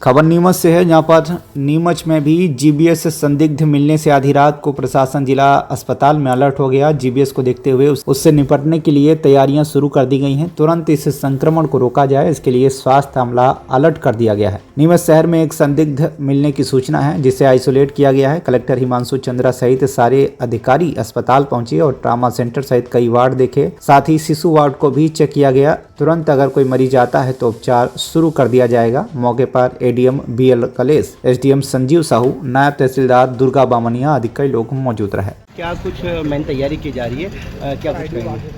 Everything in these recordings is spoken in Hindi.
खबर नीमच से है, जहां पर नीमच में भी जीबीएस संदिग्ध मिलने से आधी रात को प्रशासन जिला अस्पताल में अलर्ट हो गया। जीबीएस को देखते हुए उससे निपटने के लिए तैयारियां शुरू कर दी गई हैं। तुरंत इस संक्रमण को रोका जाए, इसके लिए स्वास्थ्य अमला अलर्ट कर दिया गया है। नीमच शहर में एक संदिग्ध मिलने की सूचना है, जिसे आइसोलेट किया गया है। कलेक्टर हिमांशु चंद्रा सहित सारे अधिकारी अस्पताल पहुंचे और ट्रामा सेंटर सहित कई वार्ड देखे। साथ ही शिशु वार्ड को भी चेक किया गया। तुरंत अगर कोई मरीज आता है तो उपचार शुरू कर दिया जाएगा। मौके पर एडीएम बीएल कलेश, एसडीएम संजीव साहू, नायब तहसीलदार दुर्गा बामनिया आदि कई लोग मौजूद रहे। क्या कुछ मेन तैयारी की जा रही है, क्या कुछ कहेंगे?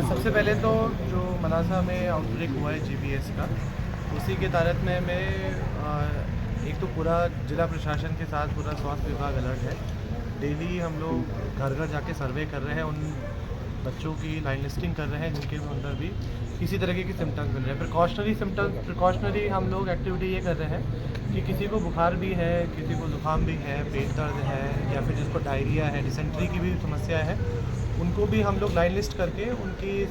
सबसे पहले तो जो मनासा में आउटब्रेक हुआ है जीबीएस का, उसी के तारतम्य में एक तो पूरा जिला प्रशासन के साथ पूरा स्वास्थ्य विभाग अलर्ट है। डेली हम लोग घर घर जाके सर्वे कर रहे हैं, उन बच्चों की लाइन लिस्टिंग कर रहे हैं जिनके अंदर भी किसी तरह के सिम्टम्स मिल रहे हैं। प्रिकॉशनरी हम लोग एक्टिविटी ये कर रहे हैं कि किसी को बुखार भी है, किसी को जुकाम भी है, पेट दर्द है, या फिर जिसको डायरिया है, डिसेंट्री की भी समस्या है, उनको भी हम लोग लाइन लिस्ट करके उनकी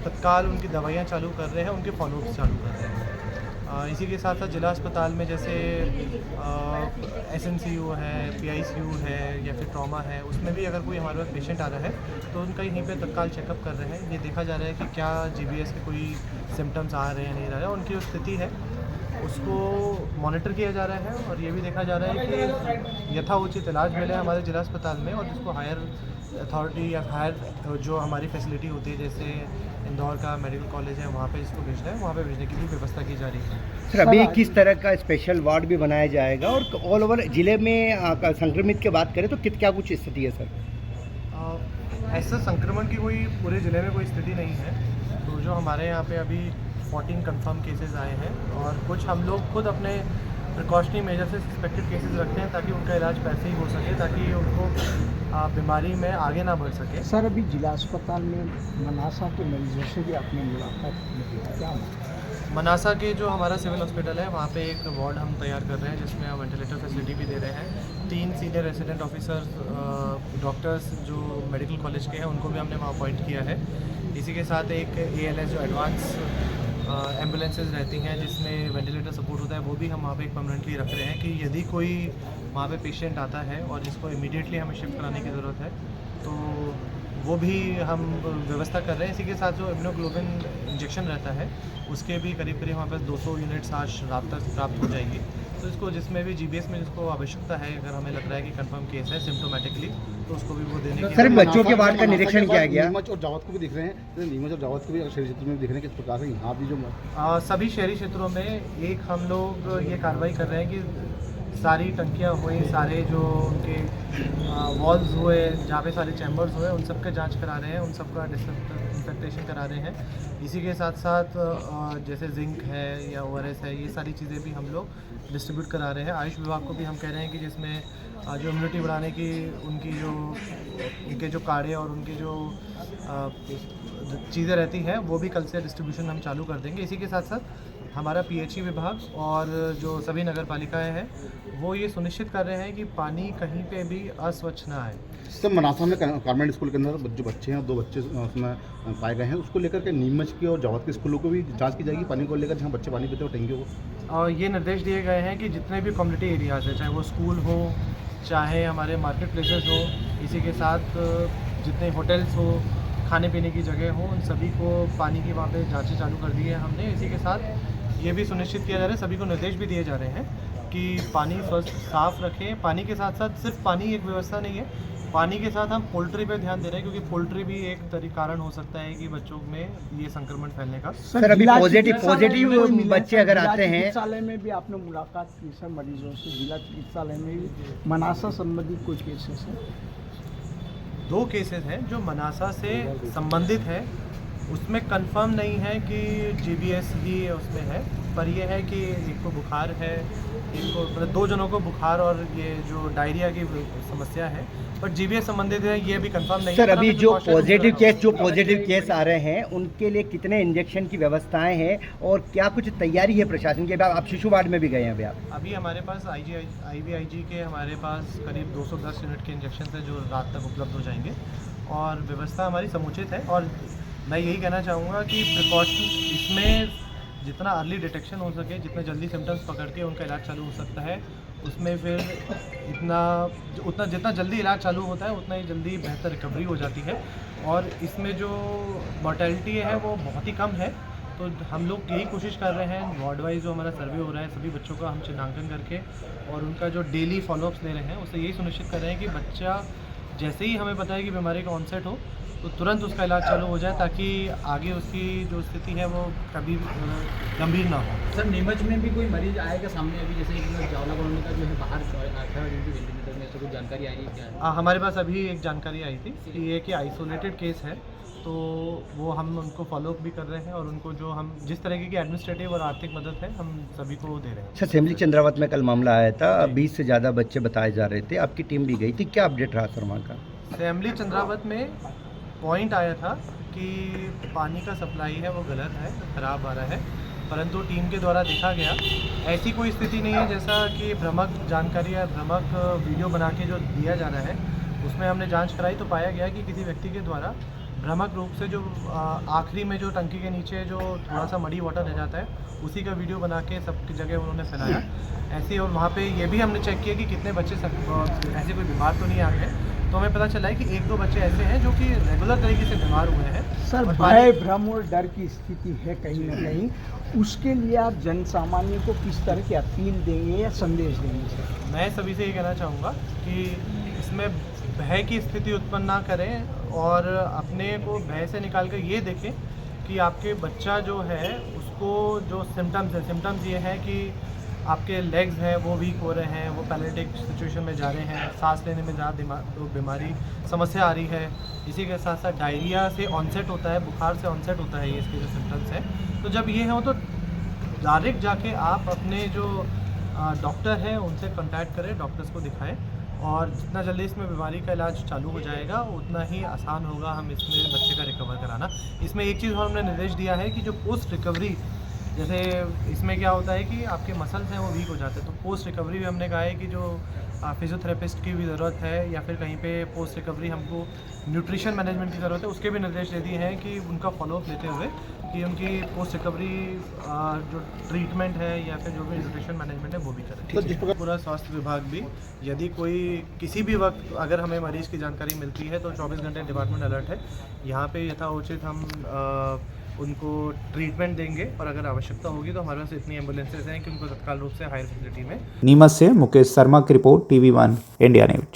तत्काल उनकी दवाइयाँ चालू कर रहे हैं, उनके फॉलोअप्स चालू कर रहे हैं। इसी के साथ साथ जिला अस्पताल में जैसे एसएनसीयू है, पीआईसीयू है या फिर ट्रॉमा है, उसमें भी अगर कोई हमारे पास पेशेंट आ रहा है तो उनका यहीं पे तत्काल चेकअप कर रहे हैं। ये देखा जा रहा है कि क्या जीबीएस के कोई सिम्टम्स आ रहे हैं, नहीं आ रहे हैं, उनकी जो स्थिति है उसको मॉनिटर किया जा रहा है। और ये भी देखा जा रहा है कि यथाउचित इलाज मिले हमारे जिला अस्पताल में, और जिसको हायर अथॉरिटी या हायर जो हमारी फैसिलिटी होती है, जैसे इंदौर का मेडिकल कॉलेज है, वहाँ पे जिसको भेजना है वहाँ पे भेजने की भी व्यवस्था की जा रही है। सर, अभी किस तरह का स्पेशल वार्ड भी बनाया जाएगा और ऑल ओवर जिले में संक्रमित की बात करें तो क्या कुछ स्थिति है सर? ऐसा संक्रमण की कोई पूरे ज़िले में कोई स्थिति नहीं है। तो जो हमारे यहाँ पे अभी 14 कंफर्म केसेस आए हैं, और कुछ हम लोग खुद अपने प्रिकॉशनरी मेजर से सस्पेक्टेड केसेस रखते हैं ताकि उनका इलाज पैसे ही हो सके, ताकि उनको बीमारी में आगे ना बढ़ सके। सर, अभी जिला अस्पताल में मनासा के मरीजों से भी आपने मुलाकात की है, क्या? मनासा के जो हमारा सिविल हॉस्पिटल है, वहाँ पे एक वार्ड हम तैयार कर रहे हैं जिसमें हम वेंटिलेटर फैसिलिटी भी दे रहे हैं। 3 सीनियर रेजिडेंट ऑफिसर्स डॉक्टर्स जो मेडिकल कॉलेज के हैं, उनको भी हमने वहाँ अपॉइंट किया है। इसी के साथ एक ALS जो एडवांस एम्बुलेंसेज रहती हैं जिसमें वेंटिलेटर सपोर्ट होता है, वो भी हम वहाँ पे परमानेंटली रख रहे हैं कि यदि कोई वहाँ पे पेशेंट आता है और जिसको इमीडिएटली हमें शिफ्ट कराने की ज़रूरत है तो वो भी हम व्यवस्था कर रहे हैं। इसी के साथ जो इम्यूनोग्लोबिन इंजेक्शन रहता है, उसके भी करीब करीब हमारे पास 200 यूनिट्स आज रात तक प्राप्त हो जाएंगी। तो इसको जिसमें भी जीबीएस में जिसको आवश्यकता है, अगर हमें लग रहा है कि कंफर्म केस है सिम्टोमेटिकली, तो उसको भी वो देने की। सर, बच्चों के वार्ड का निरीक्षण किया गया। नीमच और जावत को भी देख रहे हैं, तो नीमच और जावत को भी शहरी क्षेत्र में देख रहे हैं किस प्रकार से यहाँ भी जो सभी शहरी क्षेत्रों में एक हम लोग ये कार्रवाई कर रहे हैं कि सारी टंकियाँ हुई, सारे जो उनके वॉल्स हुए, जहाँ पे सारे चैम्बर्स हुए, उन सब का जांच करा रहे हैं, उन सब का डिसइंफेक्टेशन करा रहे हैं। इसी के साथ साथ जैसे जिंक है या ORS है, ये सारी चीज़ें भी हम लोग डिस्ट्रीब्यूट करा रहे हैं। आयुष विभाग को भी हम कह रहे हैं कि जिसमें जो इम्यूनिटी बढ़ाने की उनके जो काढ़े और उनकी जो चीज़ें रहती हैं, वो भी कल से डिस्ट्रीब्यूशन हम चालू कर देंगे। इसी के साथ साथ हमारा PHE विभाग और जो सभी नगर पालिकाएँ हैं, वो ये सुनिश्चित कर रहे हैं कि पानी कहीं पे भी अस्वच्छ ना आए। सब मनासा में कॉन्वेंट स्कूल के अंदर जो बच्चे हैं, 2 बच्चे उसमें पाए गए हैं, उसको लेकर के नीमच के और जावत के स्कूलों को भी जांच की जाएगी पानी को लेकर, जहाँ बच्चे पानी पीते हो टंकियों को। और ये निर्देश दिए गए हैं कि जितने भी कम्युनिटी एरियाज़ हैं, चाहे वो स्कूल हो, चाहे हमारे मार्केट प्लेसेस हो, इसी के साथ जितने होटल्स हो, खाने पीने की जगह हो, उन सभी को पानी की वहाँ पे जांचें चालू कर दी है हमने। इसी के साथ ये भी सुनिश्चित किया जा रहा है, सभी को निर्देश भी दिए जा रहे हैं कि पानी स्वस्थ साफ़ रखें। पानी के साथ साथ सिर्फ पानी एक व्यवस्था नहीं है, पानी के साथ हम पोल्ट्री पे ध्यान दे रहे हैं, क्योंकि पोल्ट्री भी एक कारण हो सकता है कि बच्चों में ये संक्रमण फैलने का। सर, अभी पॉजिटिव बच्चे अगर आते हैं, चिकित्सालय में भी आपने मुलाकात की सर मरीजों से? जिला चिकित्सालय में भी मनासा संबंधित कुछ केसेस हैं? 2 केसेस हैं जो मनासा से संबंधित है। उसमें कंफर्म नहीं है कि जीबीएस ही उसमें है, पर यह है कि एक को बुखार है, एक को मतलब 2 जनों को बुखार और ये जो डायरिया की समस्या है, बट जीबीएस संबंधित है, ये भी कंफर्म नहीं है। सर, अभी जो पॉजिटिव केस आ रहे हैं, उनके लिए कितने इंजेक्शन की व्यवस्थाएं हैं और क्या कुछ तैयारी है प्रशासन की? आप शिशु वार्ड में भी गए हैं अभी आप? अभी हमारे पास IVIG के हमारे पास करीब 210 यूनिट के इंजेक्शन है जो रात तक उपलब्ध हो जाएंगे, और व्यवस्था हमारी समुचित है। और मैं यही कहना चाहूँगा कि प्रिकॉशन इसमें जितना अर्ली डिटेक्शन हो सके, जितने जल्दी सिम्टम्स पकड़ के उनका इलाज चालू हो सकता है, उसमें फिर जितना जल्दी इलाज चालू होता है उतना ही जल्दी बेहतर रिकवरी हो जाती है। और इसमें जो मॉर्टेलिटी है वो बहुत ही कम है। तो हम लोग यही कोशिश कर रहे हैं, वार्ड वाइज जो हमारा सर्वे हो रहा है, सभी बच्चों का हम चिन्हांकन करके और उनका जो डेली फॉलोअप्स ले रहे हैं, उससे यही सुनिश्चित कर रहे हैं कि बच्चा जैसे ही हमें पता है कि बीमारी का ऑनसेट हो तो तुरंत उसका इलाज चालू हो जाए, ताकि आगे उसकी जो स्थिति है वो कभी गंभीर ना हो। सर, नीमच में भी कोई मरीज आएगा सामने अभी, जैसे कि जावला कॉलोनी का जो है बाहर 18 दिन की वेंटिलेटर में, ऐसा कुछ जानकारी आई है क्या? हमारे पास अभी एक जानकारी आई थी कि ये कि आइसोलेटेड केस है, तो वो हम उनको फॉलोअप भी कर रहे हैं और उनको जो हम जिस तरीके की एडमिनिस्ट्रेटिव और आर्थिक मदद है हम सभी को दे रहे हैं। अच्छा, असेंबली चंद्रावत में कल मामला आया था, 20 से ज़्यादा बच्चे बताए जा रहे थे, आपकी टीम भी गई थी, क्या अपडेट रहा सर वहाँ का? असेंबली चंद्रावत में पॉइंट आया था कि पानी का सप्लाई है वो गलत है, ख़राब आ रहा है, परंतु टीम के द्वारा देखा गया ऐसी कोई स्थिति नहीं है जैसा कि भ्रामक जानकारी या भ्रामक वीडियो बना के जो दिया जा रहा है। उसमें हमने जांच कराई तो पाया गया कि किसी व्यक्ति के द्वारा भ्रामक रूप से जो आखिरी में जो टंकी के नीचे जो थोड़ा सा मडी वाटर रह जाता है उसी का वीडियो बना के सबकी जगह उन्होंने फैलाया ऐसे। और वहाँ पे ये भी हमने चेक किया कि कितने बच्चे ऐसे कोई बीमार तो नहीं आ गए, तो हमें पता चला है कि 1-2 बच्चे ऐसे हैं जो कि रेगुलर तरीके से बीमार हुए हैं। सर, भय भ्रम और डर की स्थिति है कहीं ना कहीं, उसके लिए आप जन सामान्य को किस तरह की अपील देंगे या संदेश देंगे सर? मैं सभी से ये कहना चाहूँगा कि इसमें भय की स्थिति उत्पन्न ना करें और अपने को भय से निकाल कर ये देखें कि आपके बच्चा जो है उसको जो सिम्टम्स ये है कि आपके लेग्स हैं वो वीक हो रहे हैं, वो पैरालिटिक सिचुएशन में जा रहे हैं, सांस लेने में ज़्यादा तो बीमारी समस्या आ रही है। इसी के साथ साथ डायरिया से ऑनसेट होता है, बुखार से ऑनसेट होता है, ये इसके जो सिम्टम्स हैं। तो जब ये हो तो डायरेक्ट जाके आप अपने जो डॉक्टर हैं उनसे कांटेक्ट करें, डॉक्टर्स को दिखाएं और जितना जल्दी इसमें बीमारी का इलाज चालू हो जाएगा उतना ही आसान होगा हम इसमें बच्चे का रिकवर कराना। इसमें एक चीज़ और हमने निर्देश दिया है कि जो पोस्ट रिकवरी, जैसे इसमें क्या होता है कि आपके मसल्स हैं वो वीक हो जाते हैं, तो पोस्ट रिकवरी भी हमने कहा है कि जो फिजियोथेरेपिस्ट की भी ज़रूरत है या फिर कहीं पे पोस्ट रिकवरी हमको न्यूट्रिशन मैनेजमेंट की ज़रूरत है, उसके भी निर्देश दे दिए हैं कि उनका फॉलोअप लेते हुए कि उनकी पोस्ट रिकवरी जो ट्रीटमेंट है या फिर जो भी न्यूट्रिशन मैनेजमेंट है वो भी करें। पूरा स्वास्थ्य विभाग भी यदि कोई किसी भी वक्त अगर हमें मरीज़ की जानकारी मिलती है तो 24 घंटे डिपार्टमेंट अलर्ट है। यहाँ पे यथाउचित हम उनको ट्रीटमेंट देंगे और अगर आवश्यकता होगी तो हमारे पास इतनी एम्बुलेंसेज हैं कि उनको तत्काल रूप से हायर फैसिलिटी में। नीमच से मुकेश शर्मा की रिपोर्ट, TV1 इंडिया न्यूज।